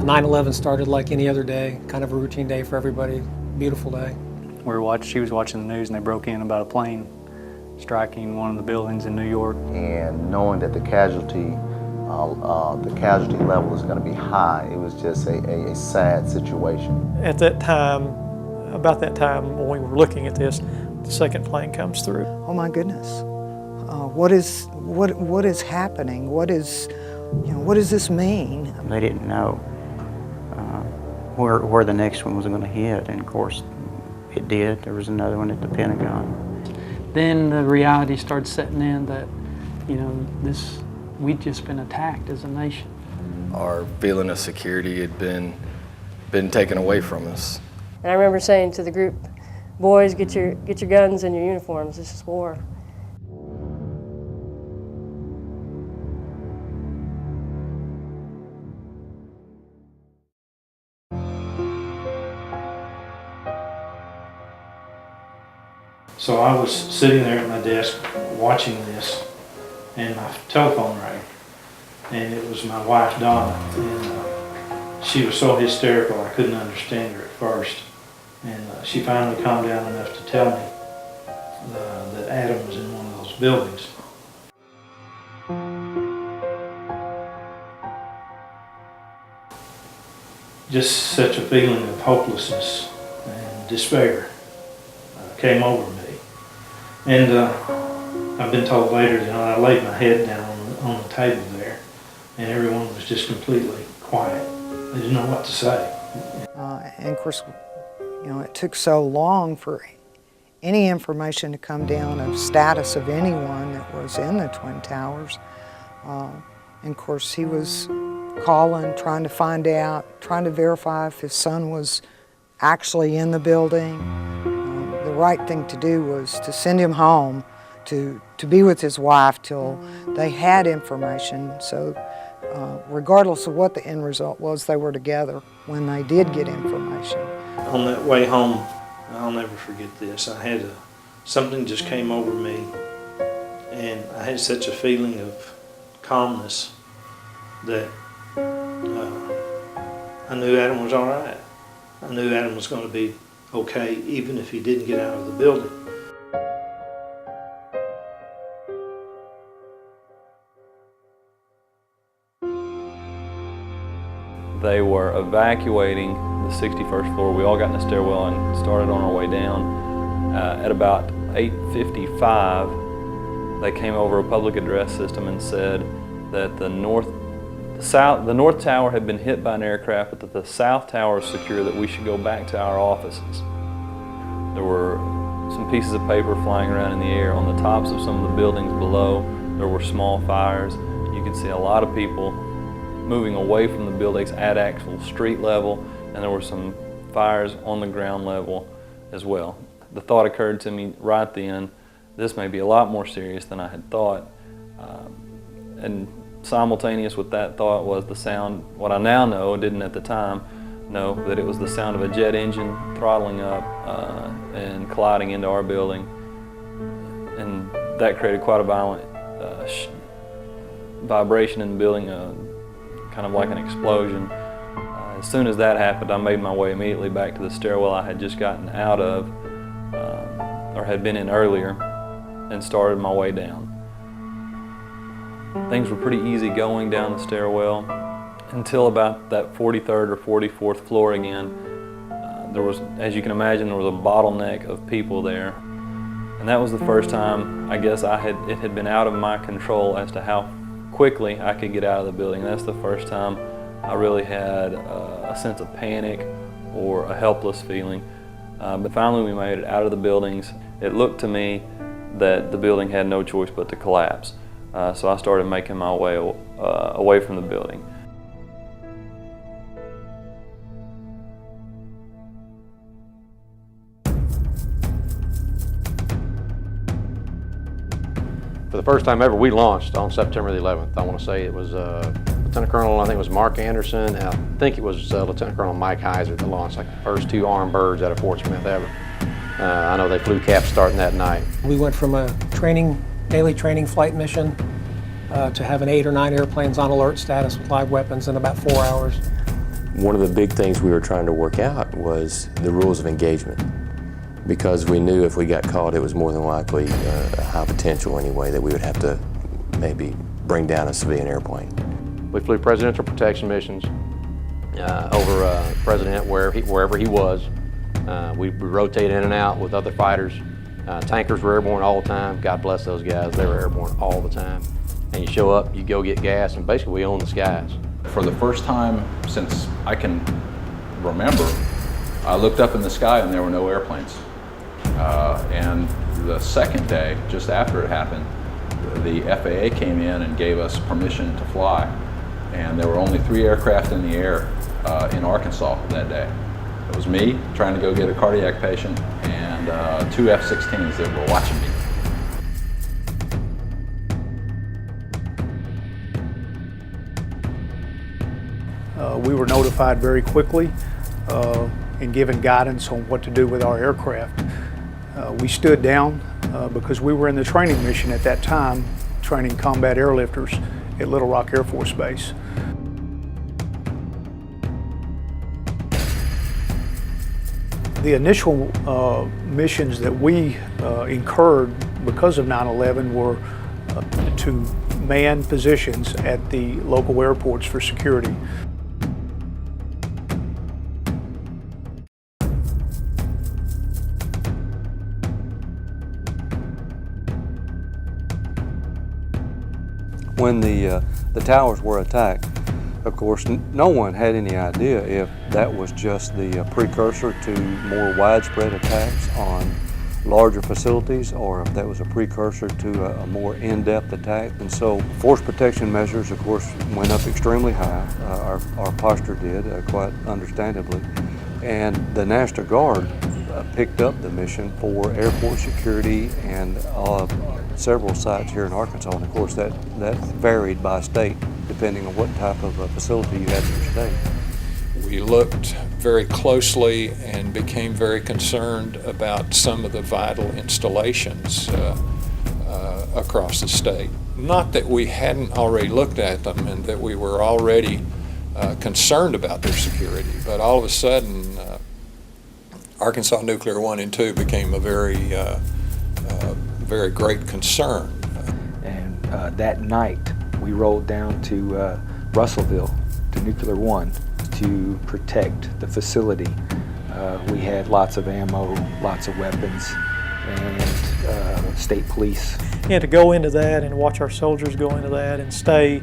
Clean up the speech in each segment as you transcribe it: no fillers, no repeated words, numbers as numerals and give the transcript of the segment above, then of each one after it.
9/11 started like any other day, kind of a routine day for everybody. Beautiful day. She was watching the news and they broke in about a plane striking one of the buildings in New York. And knowing that the casualty level is going to be high, it was just a sad situation. At that time, about that time when we were looking at this, the second plane comes through. Oh my goodness, what is happening? What does this mean? They didn't know where the next one was going to hit, and of course it did. There was another one at the Pentagon. Then the reality started setting in that, we'd just been attacked as a nation. Our feeling of security had been taken away from us. And I remember saying to the group, boys, get your guns and your uniforms, this is war. So I was sitting there at my desk watching this, and my telephone rang, and it was my wife Donna, and she was so hysterical I couldn't understand her at first, and she finally calmed down enough to tell me that Adam was in one of those buildings. Just such a feeling of hopelessness and despair came over me. And I've been told later that I laid my head down on the table there, and everyone was just completely quiet. They didn't know what to say. And of course, it took so long for any information to come down of status of anyone that was in the Twin Towers. And of course, he was calling, trying to find out, trying to verify if his son was actually in the building. The right thing to do was to send him home to be with his wife till they had information. So regardless of what the end result was, they were together when they did get information. On that way home, I'll never forget this. Something just came over me, and I had such a feeling of calmness that I knew Adam was all right. I knew Adam was going to be okay, even if he didn't get out of the building. They were evacuating the 61st floor. We all got in the stairwell and started on our way down. At about 8:55, they came over a public address system and said that the north tower had been hit by an aircraft, but that the south tower is secure, that we should go back to our offices. There were some pieces of paper flying around in the air. On the tops of some of the buildings below, there were small fires. You could see a lot of people moving away from the buildings at actual street level, and there were some fires on the ground level as well. The thought occurred to me right then, this may be a lot more serious than I had thought. And simultaneous with that thought was the sound, what I now know, didn't at the time know, that it was the sound of a jet engine throttling up and colliding into our building. And that created quite a violent vibration in the building, kind of like an explosion. As soon as that happened, I made my way immediately back to the stairwell I had just gotten out of, or had been in earlier, and started my way down. Things were pretty easy going down the stairwell until about that 43rd or 44th floor again. There was, as you can imagine, there was a bottleneck of people there. And that was the first time, I guess, it had been out of my control as to how quickly I could get out of the building. That's the first time I really had a sense of panic or a helpless feeling. But finally we made it out of the buildings. It looked to me that the building had no choice but to collapse. So I started making my way away from the building. For the first time ever, we launched on September the 11th. I want to say it was Lieutenant Colonel, I think it was Mark Anderson, and I think it was Lieutenant Colonel Mike Heiser that launched, like the first two armed birds out of Fort Smith ever. I know they flew caps starting that night. We went from a daily training flight mission to having 8 or 9 airplanes on alert status with live weapons in about 4 hours. One of the big things we were trying to work out was the rules of engagement, because we knew if we got caught, it was more than likely a high potential anyway that we would have to maybe bring down a civilian airplane. We flew presidential protection missions over the president wherever he was. We rotated in and out with other fighters. Tankers were airborne all the time. God bless those guys, they were airborne all the time. And you show up, you go get gas, and basically we own the skies. For the first time since I can remember, I looked up in the sky and there were no airplanes. And the second day, just after it happened, the FAA came in and gave us permission to fly. And there were only 3 aircraft in the air in Arkansas that day. It was me trying to go get a cardiac patient and 2 F-16s that were watching me. We were notified very quickly and given guidance on what to do with our aircraft. We stood down because we were in the training mission at that time, training combat airlifters at Little Rock Air Force Base. The initial missions that we incurred because of 9/11 were to man positions at the local airports for security. When the towers were attacked, of course, no one had any idea if that was just the precursor to more widespread attacks on larger facilities, or if that was a precursor to a more in-depth attack. And so force protection measures, of course, went up extremely high. Our posture did, quite understandably. And the National Guard picked up the mission for airport security and several sites here in Arkansas. And of course, that varied by state, depending on what type of facility you had in your state. We looked very closely and became very concerned about some of the vital installations across the state. Not that we hadn't already looked at them and that we were already concerned about their security, but all of a sudden, Arkansas Nuclear 1 and 2 became a very great concern. And that night, we rolled down to Russellville, to Nuclear 1, to protect the facility. We had lots of ammo, lots of weapons, and state police. And to go into that and watch our soldiers go into that and stay,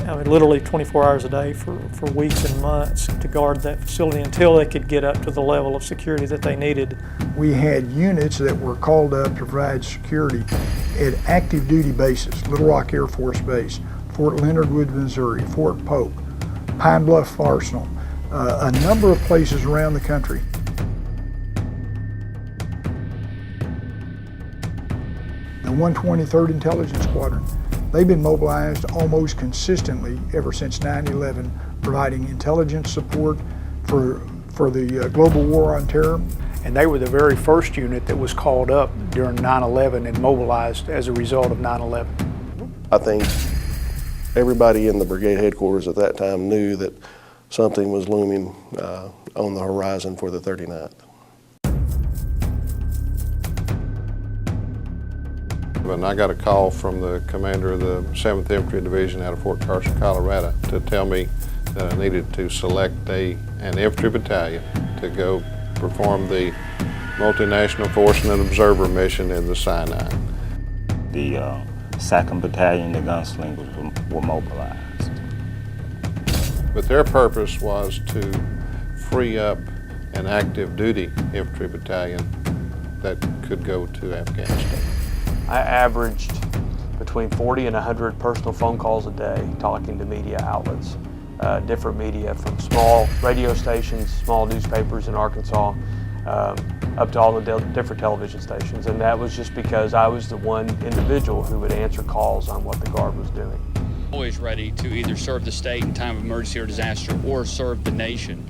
I mean, literally 24 hours a day for weeks and months to guard that facility until they could get up to the level of security that they needed. We had units that were called up to provide security at active duty bases, Little Rock Air Force Base, Fort Leonard Wood, Missouri, Fort Polk, Pine Bluff Arsenal, a number of places around the country. The 123rd Intelligence Squadron, they've been mobilized almost consistently ever since 9/11, providing intelligence support for the global war on terror. And they were the very first unit that was called up during 9/11 and mobilized as a result of 9/11. I think everybody in the brigade headquarters at that time knew that something was looming on the horizon for the 39th. And I got a call from the commander of the 7th Infantry Division out of Fort Carson, Colorado, to tell me that I needed to select an infantry battalion to go perform the multinational force and observer mission in the Sinai. The 2nd Battalion, the gunslingers were mobilized. But their purpose was to free up an active duty infantry battalion that could go to Afghanistan. I averaged between 40 and 100 personal phone calls a day talking to media outlets, different media from small radio stations, small newspapers in Arkansas, up to all the different television stations. And that was just because I was the one individual who would answer calls on what the Guard was doing. Always ready to either serve the state in time of emergency or disaster or serve the nation.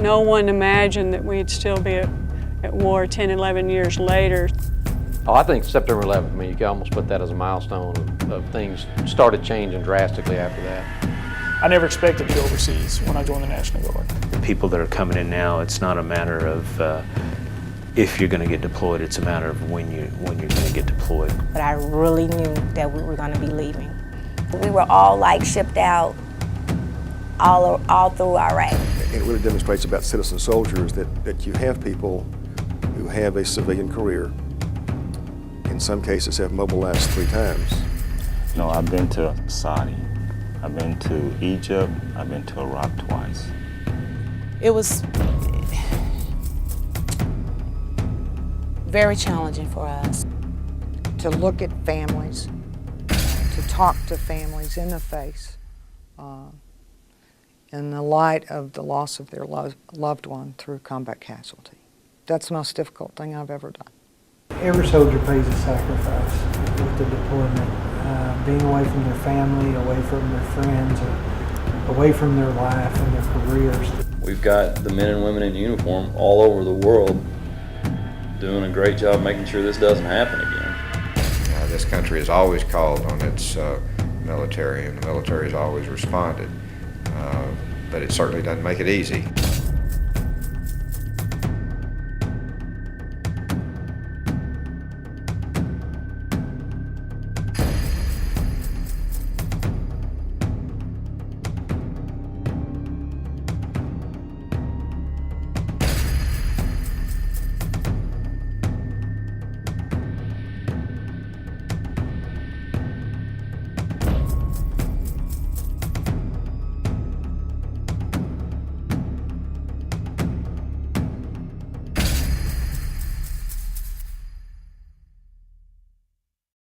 No one imagined that we'd still be at war 10, 11 years later. Oh, I think September 11th, I mean, you can almost put that as a milestone of things started changing drastically after that. I never expected to go overseas when I joined the National Guard. The people that are coming in now, it's not a matter of if you're going to get deployed, it's a matter of when you're going to get deployed. But I really knew that we were going to be leaving. We were all like shipped out all through Iraq. It really demonstrates about citizen soldiers that you have people who have a civilian career, in some cases have mobilized 3 times. No, I've been to Saudi, I've been to Egypt, I've been to Iraq twice. It was very challenging for us. To look at families, to talk to families in the face, in the light of the loss of their loved one through combat casualty. That's the most difficult thing I've ever done. Every soldier pays a sacrifice with the deployment, being away from their family, away from their friends, away from their life and their careers. We've got the men and women in uniform all over the world doing a great job making sure this doesn't happen again. This country has always called on its military, and the military has always responded, but it certainly doesn't make it easy.